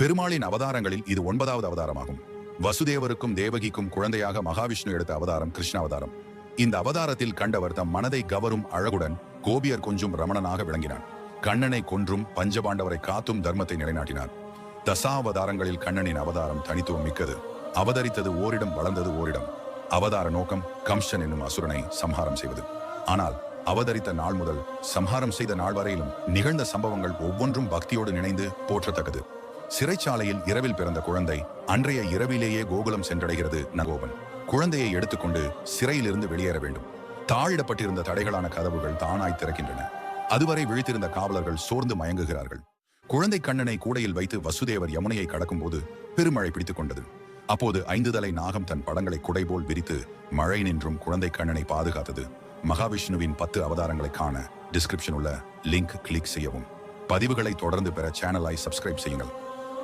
பெருமாளின் அவதாரங்களில் இது 9வது அவதாரமாகும். வசுதேவருக்கும் தேவகிக்கும் குழந்தையாக மகாவிஷ்ணு எடுத்த அவதாரம் கிருஷ்ணாவதாரம். இந்த அவதாரத்தில் கண்டவர் தம் மனதை கவரும் அழகுடன் கோபியர் கொஞ்சும் ரமணனாக விளங்கினார். கண்ணனை கொன்றும் பஞ்சபாண்டவரை காத்தும் தர்மத்தை நிலைநாட்டினார். தசாவதாரங்களில் கண்ணனின் அவதாரம் தனித்துவம் மிக்கது. அவதரித்தது ஓரிடம், வளர்ந்தது ஓரிடம். அவதார நோக்கம் கம்சன் என்னும் அசுரனை சம்ஹாரம் செய்வது. ஆனால் அவதரித்த நாள் முதல் சம்ஹாரம் செய்த நாள் வரையிலும் நிகழ்ந்த சம்பவங்கள் ஒவ்வொன்றும் பக்தியோடு நினைந்து போற்றத்தக்கது. சிறைச்சாலையில் இரவில் பிறந்த குழந்தை அன்றைய இரவிலேயே கோகுலம் சென்றடைகிறது. நகோபன் குழந்தையை எடுத்துக்கொண்டு சிறையிலிருந்து வெளியேற வேண்டும். தாழிடப்பட்டிருந்த தடைகளான கதவுகள் தானாய் திறக்கின்றன. அதுவரை விழித்திருந்த காவலர்கள் சோர்ந்து மயங்குகிறார்கள். குழந்தை கண்ணனை கூடையில் வைத்து வசுதேவர் யமுனையை கடக்கும் போது பெருமழை பிடித்துக் கொண்டது. அப்போது 5 தலை நாகம் தன் படங்களை குடைபோல் விரித்து மழை நின்றும் குழந்தை கண்ணனை பாதுகாத்தது. மகாவிஷ்ணுவின் 10 அவதாரங்களை காண டிஸ்கிரிப்ஷன் உள்ள லிங்க் கிளிக் செய்யவும். பதிவுகளை தொடர்ந்து பெற சேனலை சப்ஸ்கிரைப் செய்யுங்கள்.